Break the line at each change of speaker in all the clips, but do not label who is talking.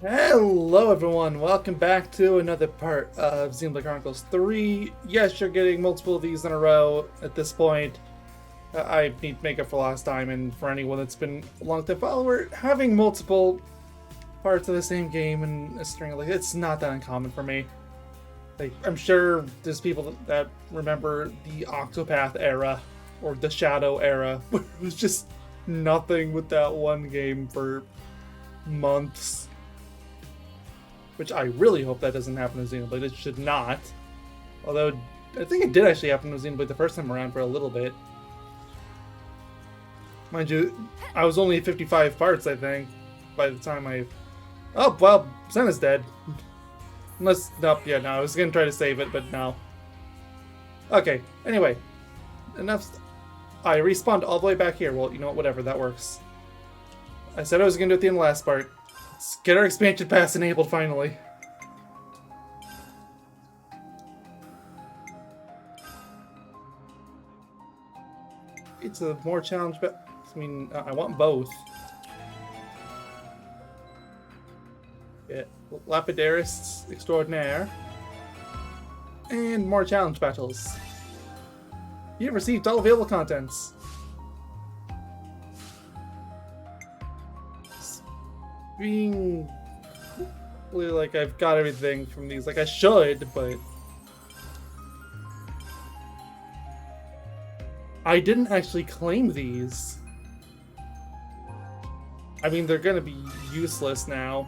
Hello everyone, welcome back to another part of Xenoblade Chronicles 3. Yes, you're getting multiple of these in a row at this point. I need to make up for last time, and for anyone that's been a long-time follower, having multiple parts of the same game and a string of it's not that uncommon for me. Like, I'm sure there's people that remember the Octopath era, or the Shadow era, where it was just nothing with that one game for months. Which I really hope that doesn't happen to Xenoblade. It should not. Although, I think it did actually happen to Xenoblade the first time around for a little bit. Mind you, I was only at 55 parts, I think, by the time I... Oh, well, Senna's dead. Unless, nope, yeah, no, I was gonna try to save it, but no. Okay, anyway. Enough... I respawned all the way back here. Well, you know what, whatever, that works. I said I was gonna do it at the end of the last part. Let's get our expansion pass enabled finally. It's a more challenge, but I mean, I want both. Yeah, Lapidarists Extraordinaire. And more challenge battles. You have received all available contents. Being like I've got everything from these, like I should, but I didn't actually claim these. I mean, they're gonna be useless now.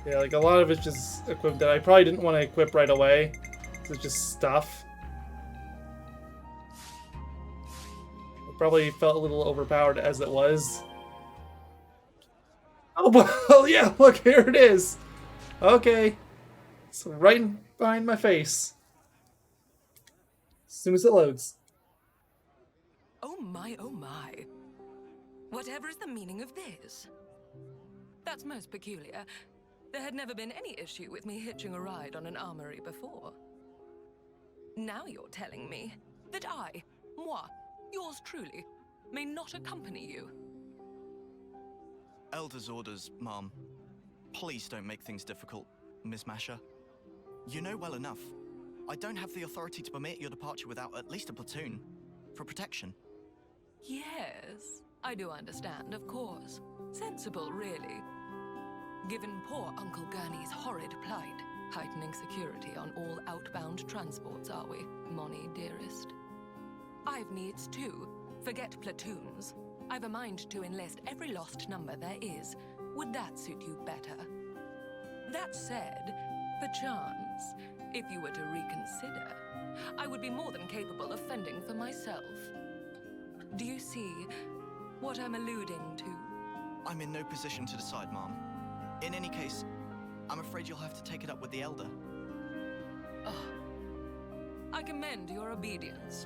Yeah, like a lot of it's just equipment that I probably didn't want to equip right away. It's just stuff. It probably felt a little overpowered as it was. Oh, well, yeah, look, here it is. Okay. It's right behind my face. As soon as it loads.
Oh my, oh my. Whatever is the meaning of this? That's most peculiar. There had never been any issue with me hitching a ride on an armory before. Now you're telling me that I, moi, yours truly, may not accompany you.
Elder's orders, Mom. Please don't make things difficult, Miss Masha. You know well enough. I don't have the authority to permit your departure without at least a platoon. For protection.
Yes, I do understand, of course. Sensible, really. Given poor Uncle Gurney's horrid plight, heightening security on all outbound transports, are we, Moni, dearest? I've needs too. Forget platoons. I've a mind to enlist every lost number there is. Would that suit you better? That said, perchance, if you were to reconsider, I would be more than capable of fending for myself. Do you see what I'm alluding to?
I'm in no position to decide, Mom. In any case, I'm afraid you'll have to take it up with the Elder.
Oh, I commend your obedience.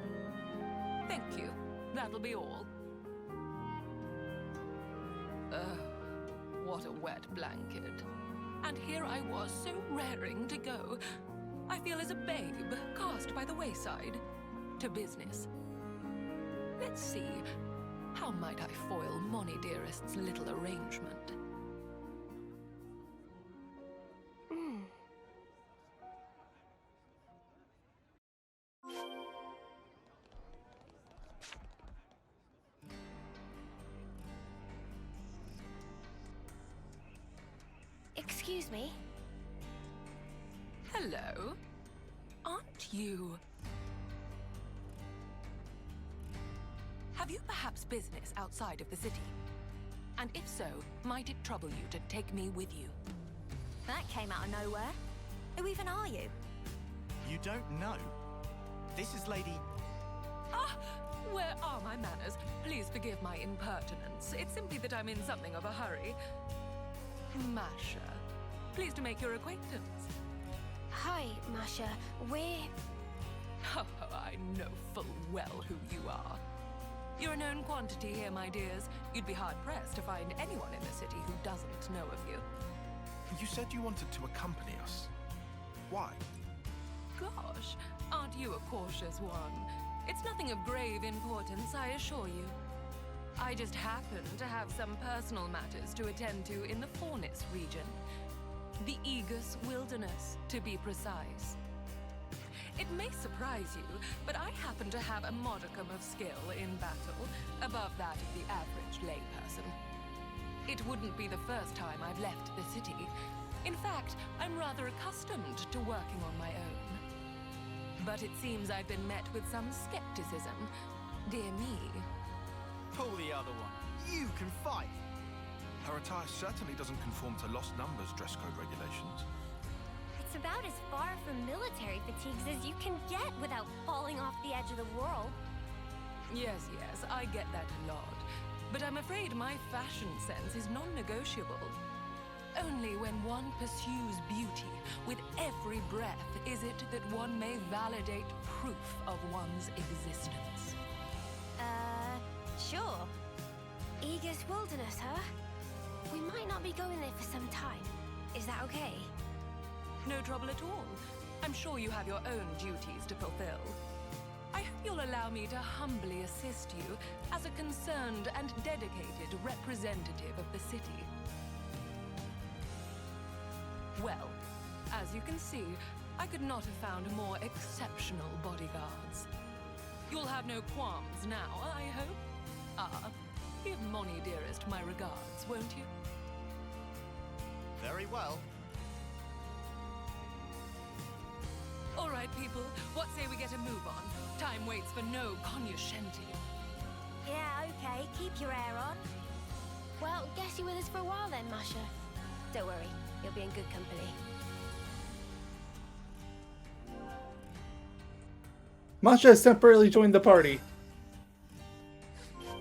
Thank you. That'll be all. Oh, what a wet blanket. And here I was, so raring to go. I feel as a babe cast by the wayside. To business. Let's see. How might I foil Moni dearest's little arrangement?
Excuse me?
Hello? Aren't you... Have you perhaps business outside of the city? And if so, might it trouble you to take me with you?
That came out of nowhere. Who even are you?
You don't know? This is Lady...
Ah! Where are my manners? Please forgive my impertinence. It's simply that I'm in something of a hurry. Masha. Pleased to make your acquaintance.
Hi, Masha. We're...
Oh, I know full well who you are. You're a known quantity here, my dears. You'd be hard-pressed to find anyone in the city who doesn't know of you.
You said you wanted to accompany us. Why?
Gosh, aren't you a cautious one? It's nothing of grave importance, I assure you. I just happen to have some personal matters to attend to in the Fornis region. The Aegis Wilderness, to be precise. It may surprise you, but I happen to have a modicum of skill in battle, above that of the average layperson. It wouldn't be the first time I've left the city. In fact, I'm rather accustomed to working on my own. But it seems I've been met with some skepticism. Dear me.
Pull the other one. You can fight.
Her attire certainly doesn't conform to Lost Numbers dress code regulations.
It's about as far from military fatigues as you can get without falling off the edge of the world.
Yes, I get that a lot. But I'm afraid my fashion sense is non-negotiable. Only when one pursues beauty with every breath is it that one may validate proof of one's existence.
Sure. Aegis Wilderness, huh? We might not be going there for some time. Is that okay?
No trouble at all. I'm sure you have your own duties to fulfill. I hope you'll allow me to humbly assist you as a concerned and dedicated representative of the city. Well, as you can see, I could not have found more exceptional bodyguards. You'll have no qualms now, I hope? Give Moni dearest my regards, won't you?
Very well.
All right, people, what say we get a move on? Time waits for no cognoscenti.
Yeah, okay. Keep your hair on. Well, guess you're with us for a while then, Masha. Don't worry, you'll be in good company.
Masha has temporarily joined the party.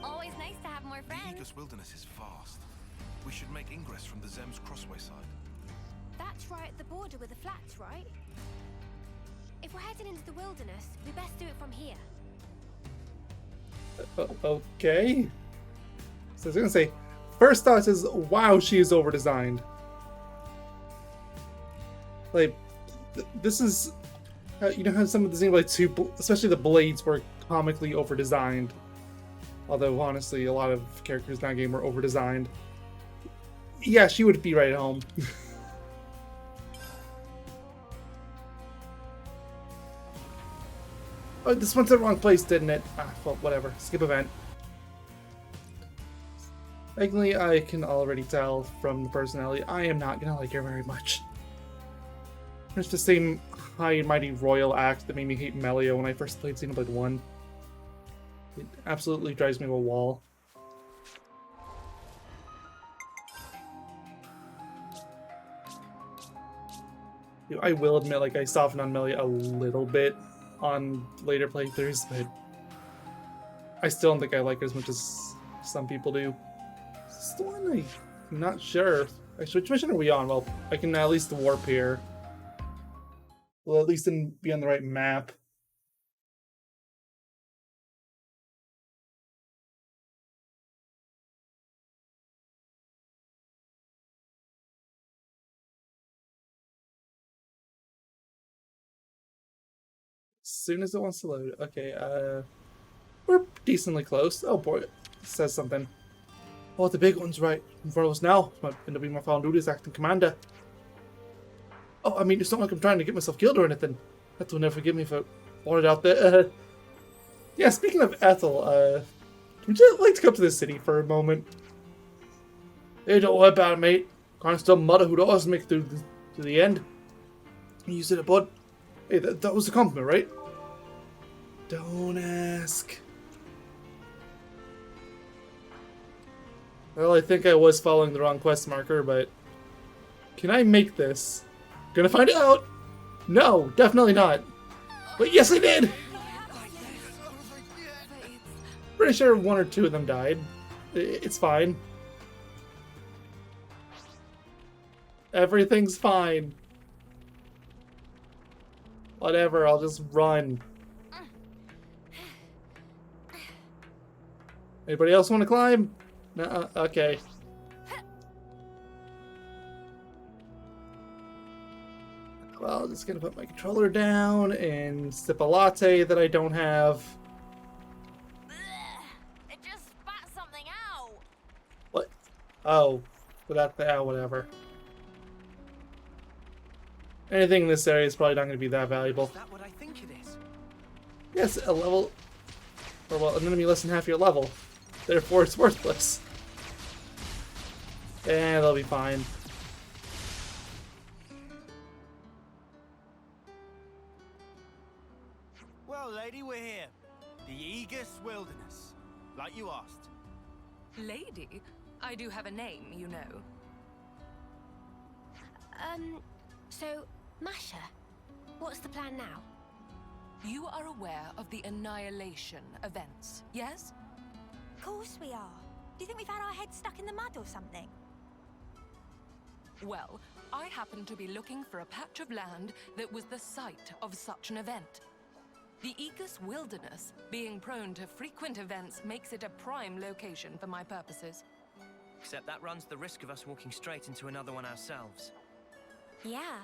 Always nice to have more
The
friends.
Aegis Wilderness is vast. We should make ingress from the Zem's Crossway side.
That's right at the border with the flats, right? If we're heading into the wilderness, we best do it from here.
Okay. So I was gonna say, first thought is, wow, she is over-designed. Like, this is, you know how some of the Xenoblade 2, especially the blades, were comically over-designed. Although, honestly, a lot of characters in that game were over-designed. Yeah, she would be right at home. Oh, this went to the wrong place, didn't it? Well, whatever. Skip event. Thankfully, I can already tell from the personality, I am not gonna like her very much. It's the same high and mighty royal act that made me hate Melio when I first played Xenoblade 1. It absolutely drives me to a wall. I will admit, like, I softened on Melio a little bit on later playthroughs, but I still don't think I like her as much as some people do. Is this the one? I'm not sure. Actually, which mission are we on? Well, I can at least warp here. Well, at least be on the right map. As soon as it wants to load. Okay, we're decently close. Oh boy, it says something. Oh, the big one's right in front of us now. It's going to be my final duty as acting commander. Oh, I mean, it's not like I'm trying to get myself killed or anything. Ethel will never forgive me for ordered out there. Yeah, speaking of Ethel, would you like to come to the city for a moment? Hey, don't worry about it, mate. Can't still mother who does make it to the end. You said it, bud. Hey, that was a compliment, right? Don't ask. Well, I think I was following the wrong quest marker, but can I make this? Gonna find out! No, definitely not. But yes, I did! Pretty sure one or two of them died. It's fine. Everything's fine. Whatever, I'll just run. Anybody else want to climb? No, okay. Well, I'm just gonna put my controller down and sip a latte that I don't have.
It just spat something
Oh, without the whatever. Anything in this area is probably not going to be that valuable.
Is that what I think it is?
Yes, a level, or well, an enemy less than half your level. Therefore, it's worthless. And they'll be fine.
Well, lady, we're here. The Aegis Wilderness. Like you asked.
Lady, I do have a name, you know.
So, Masha, what's the plan now?
You are aware of the Annihilation events, yes?
Of course we are. Do you think we've had our heads stuck in the mud or something?
Well, I happen to be looking for a patch of land that was the site of such an event. The Aegis Wilderness, being prone to frequent events, makes it a prime location for my purposes.
Except that runs the risk of us walking straight into another one ourselves.
Yeah,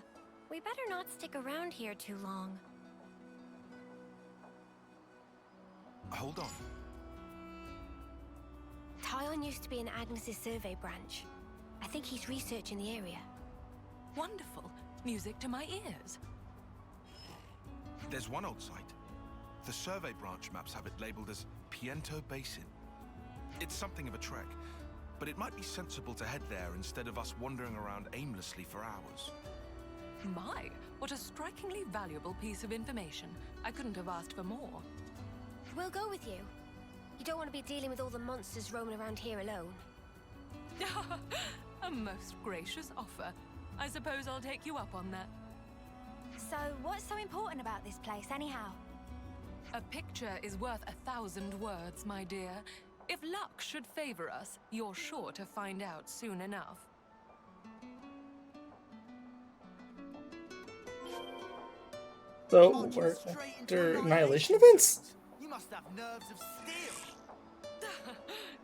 we better not stick around here too long.
Hold on.
Tyon used to be in Agnes's survey branch. I think he's researching the area.
Wonderful. Music to my ears.
There's one old site. The survey branch maps have it labeled as Piento Basin. It's something of a trek, but it might be sensible to head there instead of us wandering around aimlessly for hours.
My, what a strikingly valuable piece of information. I couldn't have asked for more.
We'll go with you. You don't want to be dealing with all the monsters roaming around here alone.
A most gracious offer. I suppose I'll take you up on that.
So, what's so important about this place, anyhow?
A picture is worth 1,000 words, my dear. If luck should favor us, you're sure to find out soon enough.
So, we're after Annihilation events?
You must have nerves of steel.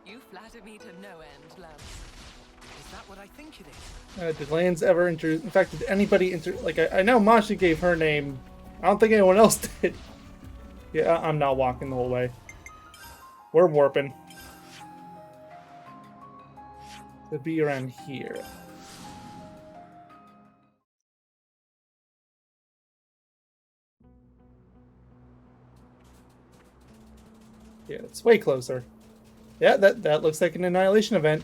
You flatter me to no end, Lance.
Is that what I think it is?
Did Lance ever enter? In fact, did anybody enter? Like, I know Masha gave her name. I don't think anyone else did. Yeah, I'm not walking the whole way. We're warping. It'd be around here. Yeah, it's way closer. Yeah, that looks like an Annihilation event.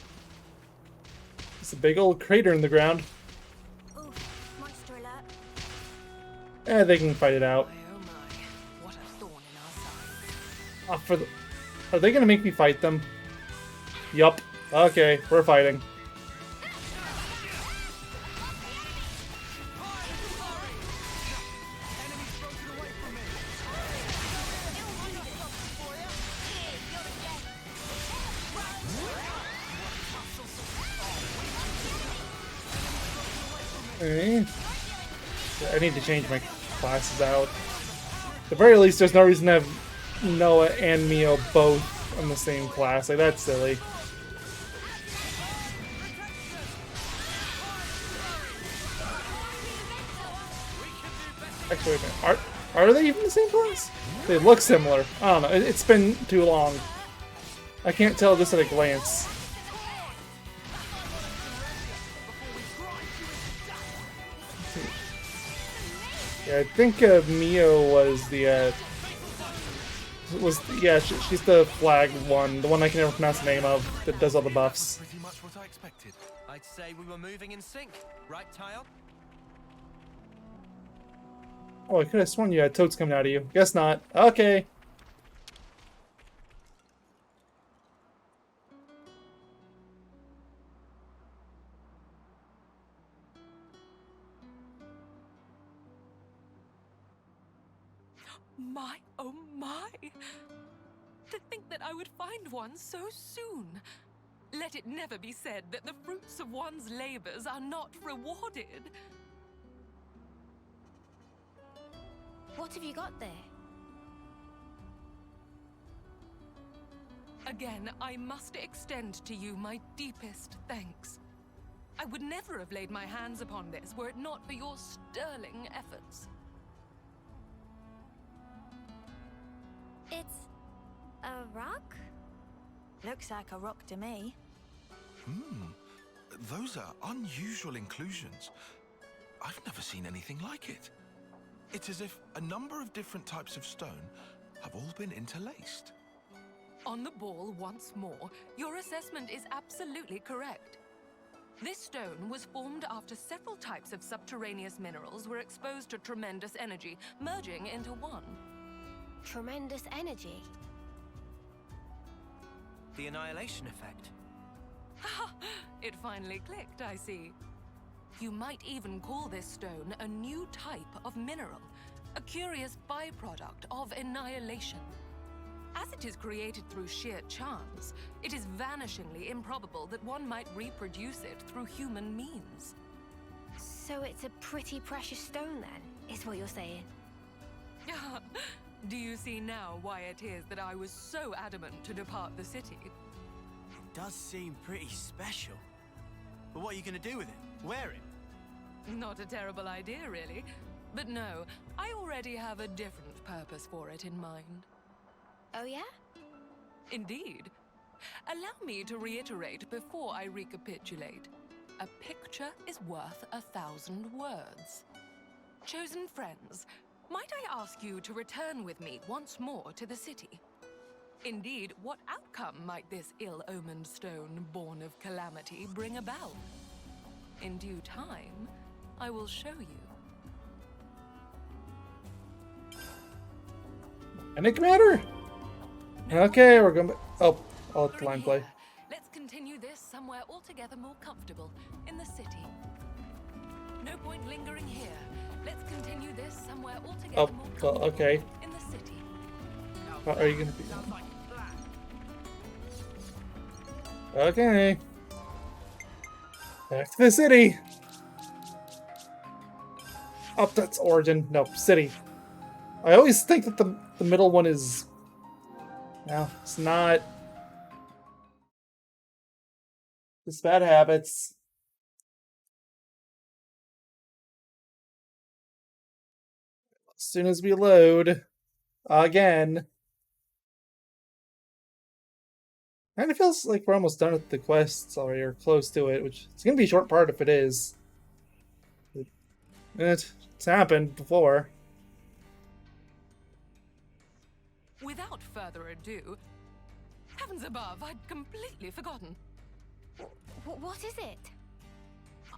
It's a big old crater in the ground.
Oof, monster alert.
They can fight it out.
Oh my, what a thorn in our side.
Are they gonna make me fight them? Yup. Okay, we're fighting. Okay. I need to change my classes out. At the very least, there's no reason to have Noah and Mio both in the same class. Like, that's silly. Actually, wait a minute. Are they even the same class? They look similar. I don't know. It's been too long. I can't tell this at a glance. Yeah, I think Mio was the she's the flag one, the one I can never pronounce the name of, that does all the buffs.
Pretty much what I expected.
I'd say we were moving in sync, right, Tyon?
Oh, I could have sworn you had toads coming out of you. Guess not. Okay.
My, oh my! To think that I would find one so soon. Let it never be said that the fruits of one's labors are not rewarded.
What have you got there?
Again, I must extend to you my deepest thanks. I would never have laid my hands upon this were it not for your sterling efforts.
It's a rock?
Looks like a rock to me.
Those are unusual inclusions. I've never seen anything like it. It's as if a number of different types of stone have all been interlaced.
On the ball once more, your assessment is absolutely correct. This stone was formed after several types of subterraneous minerals were exposed to tremendous energy, merging into one.
Tremendous energy.
The annihilation effect.
It finally clicked, I see. You might even call this stone a new type of mineral, a curious byproduct of annihilation. As it is created through sheer chance, it is vanishingly improbable that one might reproduce it through human means.
So it's a pretty precious stone then, is what you're saying?
Do you see now why it is that I was so adamant to depart the city?
It does seem pretty special. But what are you going to do with it? Wear it?
Not a terrible idea, really. But no, I already have a different purpose for it in mind.
Oh yeah?
Indeed. Allow me to reiterate before I recapitulate. A picture is worth 1,000 words. Chosen friends, might I ask you to return with me once more to the city? Indeed, what outcome might this ill-omened stone born of calamity bring about? In due time, I will show you.
Enigmatter? Okay, we're going. Oh, I'll let the line play.
Let's continue this somewhere altogether more comfortable, in the city. No point lingering here. Let's continue this somewhere altogether
Oh,
more
well,
comfortable,
okay.
in the city.
How are you gonna be?
Sounds like a plan.
Okay. Back to the city. Oh, that's origin. No, city. I always think that the middle one is. No, it's not. It's bad habits. As soon as we load again. And it feels like we're almost done with the quests already, or close to it, which it's gonna be a short part if it is. It's happened before.
Without further ado, heavens above, I'd completely forgotten.
What is it?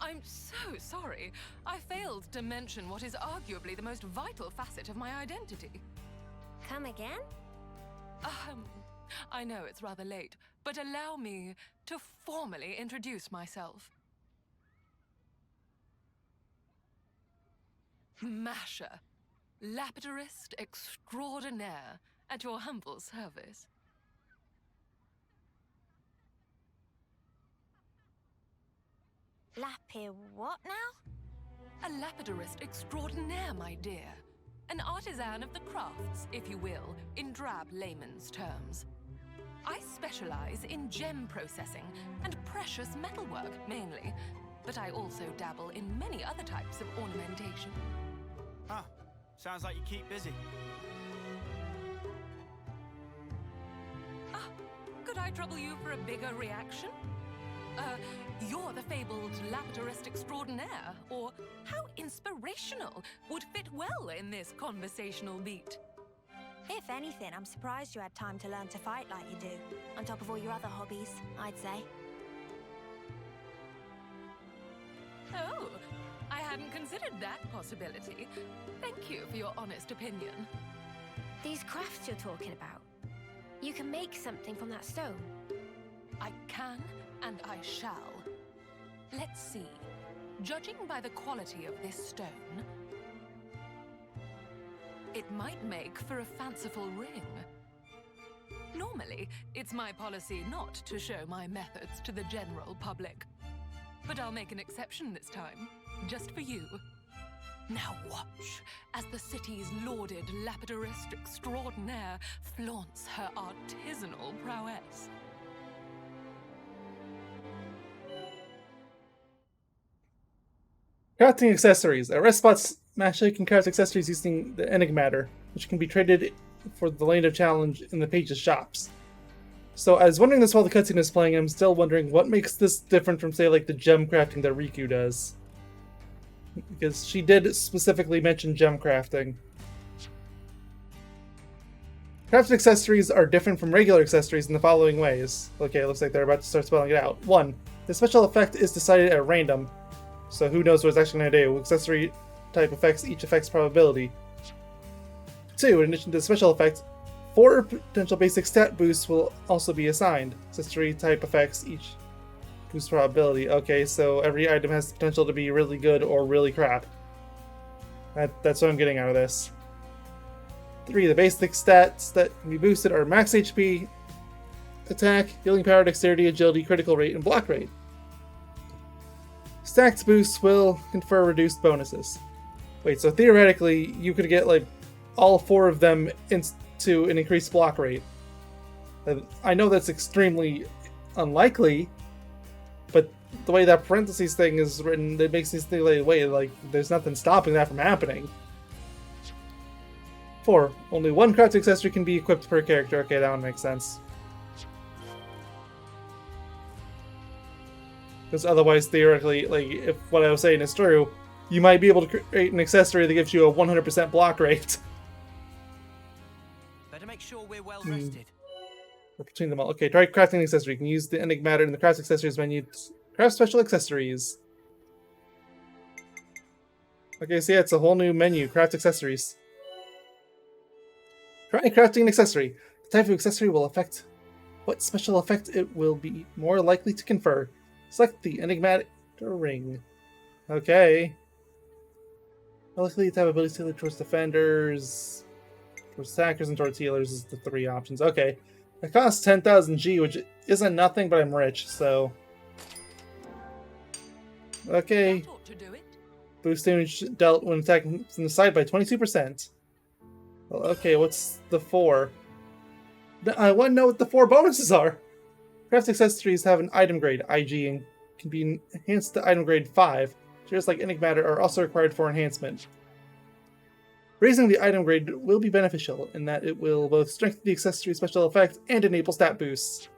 I'm so sorry. I failed to mention what is arguably the most vital facet of my identity.
Come again?
I know it's rather late, but allow me to formally introduce myself. Masha, lapidarist extraordinaire, at your humble service.
Lapir what now?
A lapidarist extraordinaire, my dear. An artisan of the crafts, if you will, in drab layman's terms. I specialize in gem processing and precious metalwork, mainly, but I also dabble in many other types of ornamentation.
Huh. Sounds like you keep busy.
Could I trouble you for a bigger reaction? You're the fabled lapidarist extraordinaire, or how inspirational would fit well in this conversational beat.
If anything, I'm surprised you had time to learn to fight like you do, on top of all your other hobbies, I'd say.
Oh, I hadn't considered that possibility. Thank you for your honest opinion.
These crafts you're talking about, you can make something from that stone?
I can, and I shall. Let's see. Judging by the quality of this stone, it might make for a fanciful ring. Normally, it's my policy not to show my methods to the general public. But I'll make an exception this time, just for you. Now watch as the city's lauded lapidarist extraordinaire flaunts her artisanal prowess.
Crafting accessories. At rest spots, Masha can craft accessories using the Enigmatter, which can be traded for the Land of Challenge in the page's shops. So I was wondering this while the cutscene was playing, and I'm still wondering what makes this different from, say, like the gem crafting that Riku does. Because she did specifically mention gem crafting. Crafted accessories are different from regular accessories in the following ways. Okay, it looks like they're about to start spelling it out. 1. The special effect is decided at random, so who knows what it's actually going to do. Accessory type affects each effect's probability. 2. In addition to the special effect, 4 potential basic stat boosts will also be assigned. Accessory type affects each boost probability. Okay, so every item has the potential to be really good or really crap. That's what I'm getting out of this. 3. The basic stats that can be boosted are max HP, attack, healing power, dexterity, agility, critical rate, and block rate. Stacked boosts will confer reduced bonuses. Wait, so theoretically, you could get like all 4 of them into an increased block rate. I know that's extremely unlikely, but the way that parentheses thing is written, it makes me think like, wait, like there's nothing stopping that from happening. 4. Only 1 crafted accessory can be equipped per character. Okay, that one makes sense. Because otherwise, theoretically, like, if what I was saying is true, you might be able to create an accessory that gives you a 100% block rate.
Better make sure we're well rested.
Between them all. Okay, try crafting an accessory. You can use the enigmatic in the craft accessories menu to craft special accessories. Okay, so yeah, it's a whole new menu. Craft accessories. Try crafting an accessory. The type of accessory will affect what special effect it will be more likely to confer. Select the enigmatic ring. Okay. Likely to have abilities tailored towards defenders, towards attackers, and towards healers is the 3 options. Okay. It costs 10,000 G, which isn't nothing, but I'm rich, so. Okay. Boost damage dealt when attacking from the side by 22%. Well, okay, what's the 4? I want to know what the 4 bonuses are. Craft accessories have an item grade, IG, and can be enhanced to item grade 5. Shares like Enigmatter are also required for enhancement. Raising the item grade will be beneficial in that it will both strengthen the accessory special effect and enable stat boosts.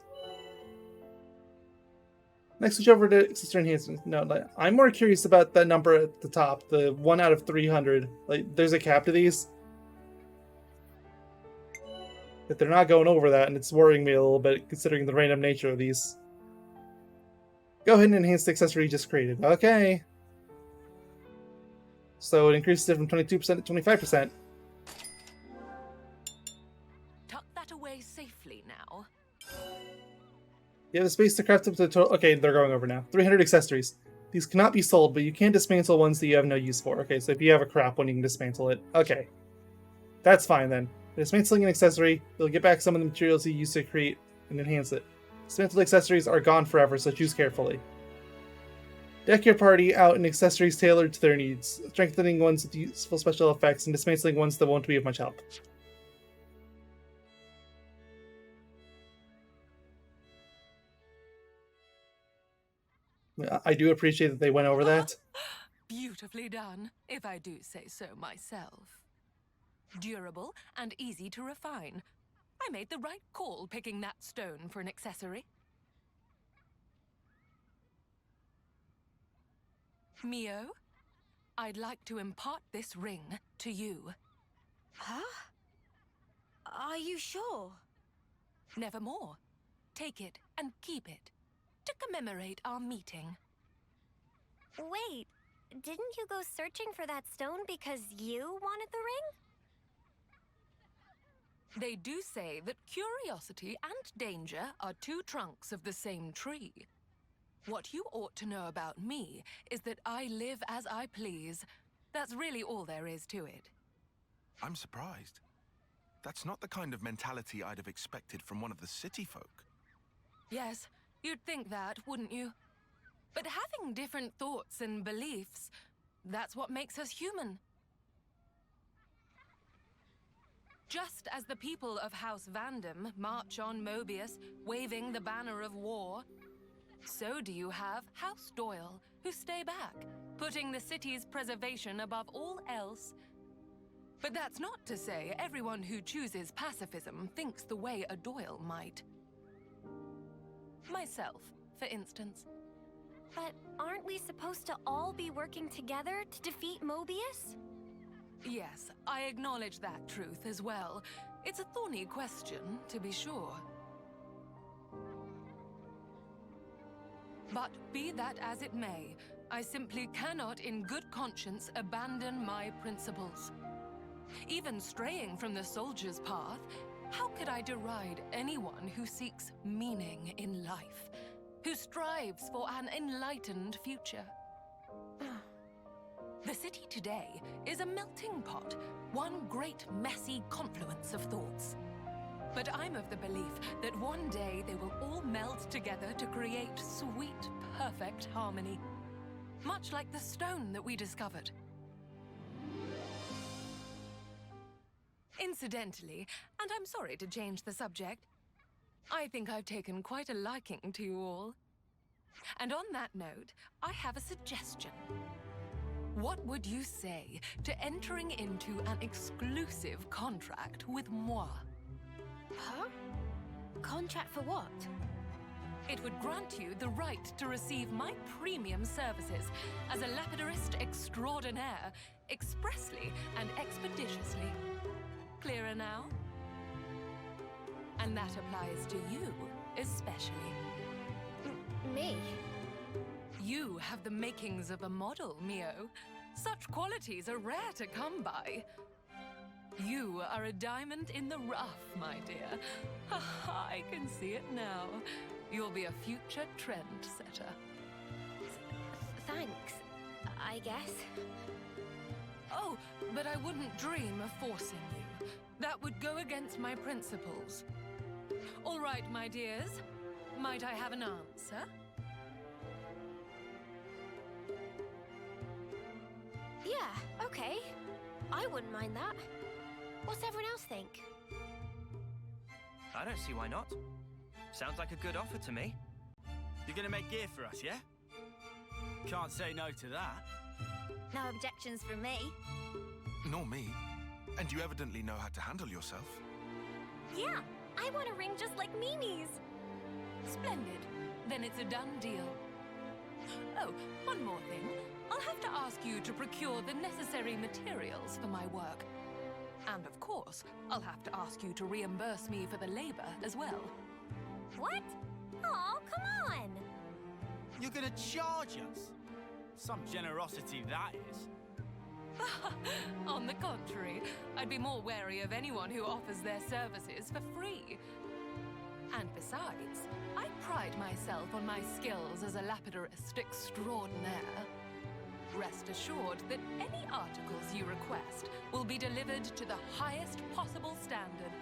Next, switch over to accessory enhancement. No, I'm more curious about that number at the top, the 1 out of 300. Like, there's a cap to these. But they're not going over that, and it's worrying me a little bit, considering the random nature of these. Go ahead and enhance the accessory you just created. Okay. So it increases it from 22% to 25%.
Tuck that away safely now.
You have the space to craft up to the total. Okay, they're going over now. 300 accessories. These cannot be sold, but you can dismantle ones that you have no use for. Okay, so if you have a crap one, you can dismantle it. Okay. That's fine then. By dismantling an accessory, you'll get back some of the materials you used to create and enhance it. Dismantled accessories are gone forever, so choose carefully. Deck your party out in accessories tailored to their needs, strengthening ones with useful special effects and dismantling ones that won't be of much help. I do appreciate that they went over that.
Beautifully done, if I do say so myself. Durable and easy to refine. I made the right call picking that stone for an accessory. Mio, I'd like to impart this ring to you.
Huh? Are you sure?
Nevermore. Take it and keep it to commemorate our meeting.
Wait, didn't you go searching for that stone because you wanted the ring?
They do say that curiosity and danger are 2 trunks of the same tree. What you ought to know about me is that I live as I please. That's really all there is to it.
I'm surprised. That's not the kind of mentality I'd have expected from one of the city folk.
Yes, you'd think that, wouldn't you? But having different thoughts and beliefs, that's what makes us human. Just as the people of House Vandam march on Mobius, waving the banner of war, so do you have House Doyle, who stay back, putting the city's preservation above all else. But that's not to say everyone who chooses pacifism thinks the way a Doyle might. Myself, for instance.
But aren't we supposed to all be working together to defeat Mobius?
Yes, I acknowledge that truth as well. It's a thorny question, to be sure. But be that as it may, I simply cannot in good conscience abandon my principles. Even straying from the soldier's path, how could I deride anyone who seeks meaning in life, who strives for an enlightened future? The city today is a melting pot, one great messy confluence of thoughts. But I'm of the belief that one day they will all meld together to create sweet, perfect harmony. Much like the stone that we discovered. Incidentally, and I'm sorry to change the subject, I think I've taken quite a liking to you all. And on that note, I have a suggestion. What would you say to entering into an exclusive contract with moi?
Huh? Contract for what?
It would grant you the right to receive my premium services as a lapidarist extraordinaire, expressly and expeditiously. Clearer now? And that applies to you, especially.
Me?
You have the makings of a model, Mio. Such qualities are rare to come by. You are a diamond in the rough, my dear. I can see it now. You'll be a future trendsetter.
Thanks, I guess.
Oh, but I wouldn't dream of forcing you. That would go against my principles. All right, my dears. Might I have an answer?
Yeah, okay. I wouldn't mind that. What's everyone else think?
I don't see why not. Sounds like a good offer to me.
You're gonna make gear for us, yeah? Can't say no to that.
No objections from me.
Nor me. And you evidently know how to handle yourself.
Yeah, I want a ring just like Mimi's.
Splendid. Then it's a done deal. Oh, one more thing. I'll have to ask you to procure the necessary materials for my work. And of course, I'll have to ask you to reimburse me for the labor as well.
What? Oh, come on!
You're gonna charge us? Some generosity, that is.
On the contrary, I'd be more wary of anyone who offers their services for free. And besides, I pride myself on my skills as a lapidarist extraordinaire. Rest assured that any articles you request will be delivered to the highest possible standard.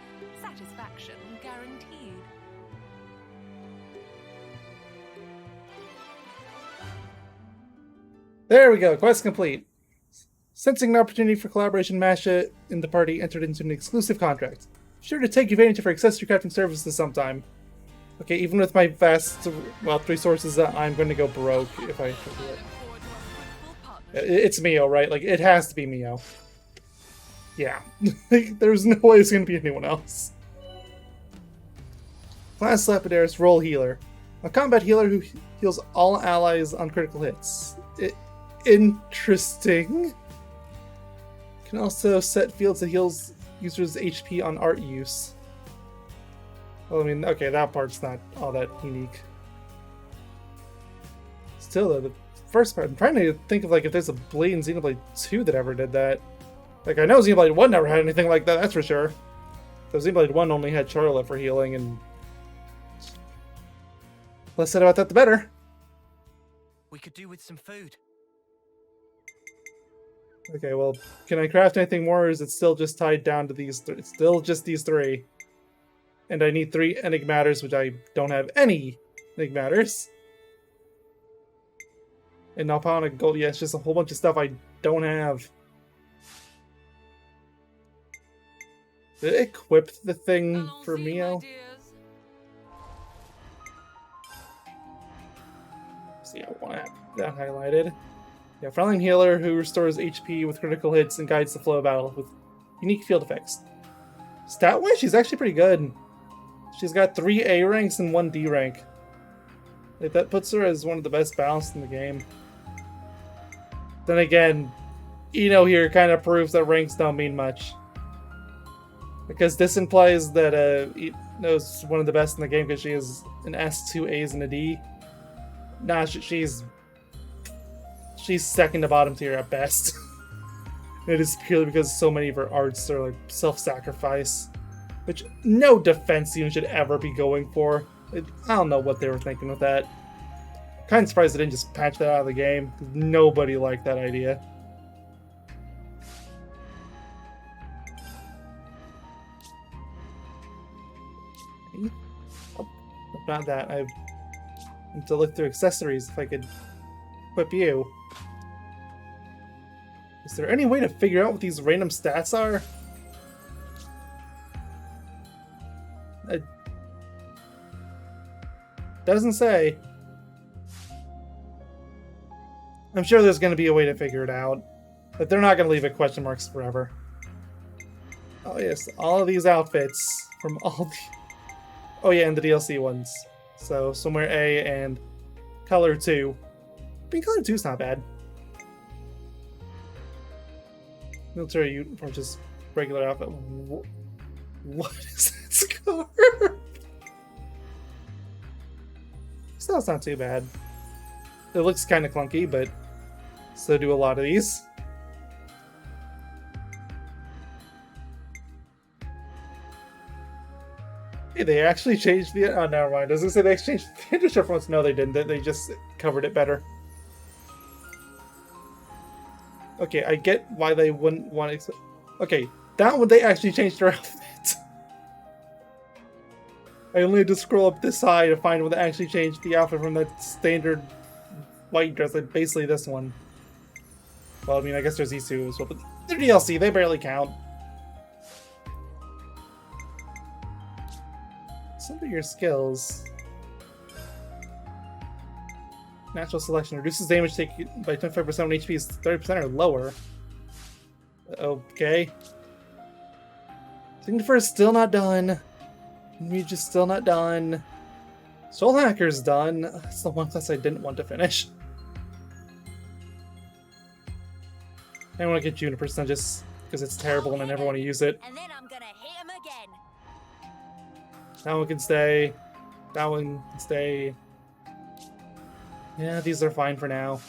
Satisfaction guaranteed.
There we go, quest complete. Sensing an opportunity for collaboration, Masha and the party entered into an exclusive contract. Sure to take advantage of her accessory crafting services sometime. Okay, even with my vast wealth resources, I'm going to go broke if I do it. It's Mio, right? Like, it has to be Mio. Yeah. There's no way it's going to be anyone else. Class Lapidaris, role healer. A combat healer who heals all allies on critical hits. Interesting. Can also set fields that heals users' HP on art use. Well, I mean, okay, that part's not all that unique. Still, though, the first part, I'm trying to think of, like, if there's a Blade in Xenoblade 2 that ever did that. Like, I know Xenoblade 1 never had anything like that, that's for sure. So Xenoblade 1 only had Charlotte for healing, and less said about that, the better.
We could do with some food.
Okay, well, can I craft anything more, or is it still just tied down to these three? It's still just these three. And I need 3 enigmators, which I don't have any enigmators. And Nopon and gold, yeah, it's just a whole bunch of stuff I don't have. Did it equip the thing for Mio? See, I want to have that highlighted. Yeah, frontline healer who restores HP with critical hits and guides the flow of battle with unique field effects. Stat-wise, she's actually pretty good. She's got 3 A ranks and 1 D rank. Like, that puts her as one of the best balanced in the game. Then again, Eno here kind of proves that ranks don't mean much. Because this implies that Eno's one of the best in the game because she has an S, 2 A's, and a D. Nah, she's second to bottom tier at best. It is purely because so many of her arts are like self-sacrifice, which no defense unit should ever be going for. I don't know what they were thinking with that. Kind of surprised they didn't just patch that out of the game. Nobody liked that idea. Oh, not that. I need to look through accessories if I could equip you. Is there any way to figure out what these random stats are? It doesn't say. I'm sure there's going to be a way to figure it out, but they're not going to leave it question marks forever. Oh yes, all of these outfits from all the... Oh yeah, and the DLC ones. So, somewhere A and color 2. I mean, color 2's not bad. Military uniform, just regular outfit. What is that scarf? Still, not too bad. It looks kind of clunky, but so do a lot of these. Hey, they actually changed the... Oh, never mind. Does it say they changed the undershirt once? No, they didn't. They just covered it better. Okay, I get why they wouldn't want to... Okay, that one they actually changed their outfit. I only had to scroll up this high to find when they actually changed the outfit from that standard white dress, like basically this one. Well, I mean, I guess there's these two as well, but they're DLC, they barely count. Some of your skills. Natural selection reduces damage taken by 25% when HP is 30% or lower. Okay. Signifer is still not done. Mage is still not done. Soul Hacker's done. That's the one class I didn't want to finish. I want to get Juniper just because it's terrible and I never want to use it.
And then I'm gonna hit him again.
That one can stay. That one can stay. Yeah, these are fine for now.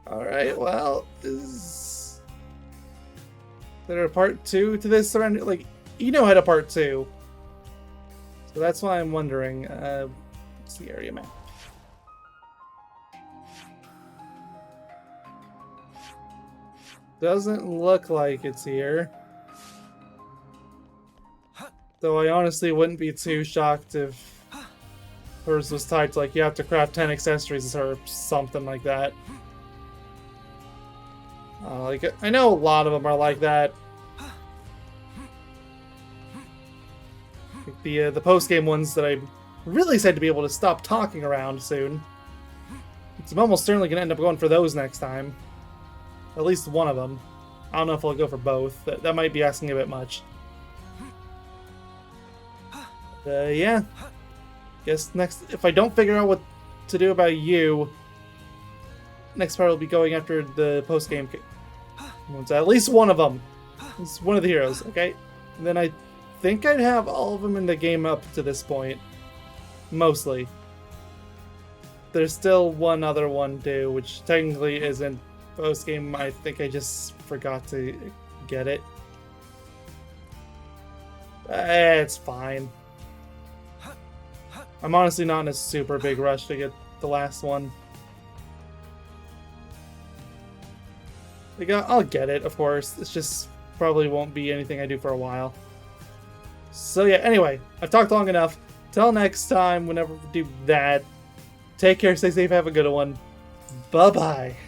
Alright, well, is there a part 2 to this? Like, Eno had a part 2. So that's why I'm wondering. What's the area map? Doesn't look like it's here. Though I honestly wouldn't be too shocked if hers was tied to, like, you have to craft 10 accessories or something like that. Like, I know a lot of them are like that. Like the post-game ones that I'm really excited to be able to stop talking around soon. So I'm almost certainly going to end up going for those next time. At least one of them. I don't know if I'll go for both. That might be asking a bit much. Yeah. Guess next, if I don't figure out what to do about you, next part will be going after the post-game. At least one of them. It's one of the heroes, okay? And then I think I'd have all of them in the game up to this point. Mostly. There's still one other one too, which technically isn't post-game. I think I just forgot to get it. It's fine. I'm honestly not in a super big rush to get the last one. Like, I'll get it, of course. It's just probably won't be anything I do for a while. So yeah, anyway, I've talked long enough. Till next time, whenever we do that, take care, stay safe, have a good one. Bye-bye.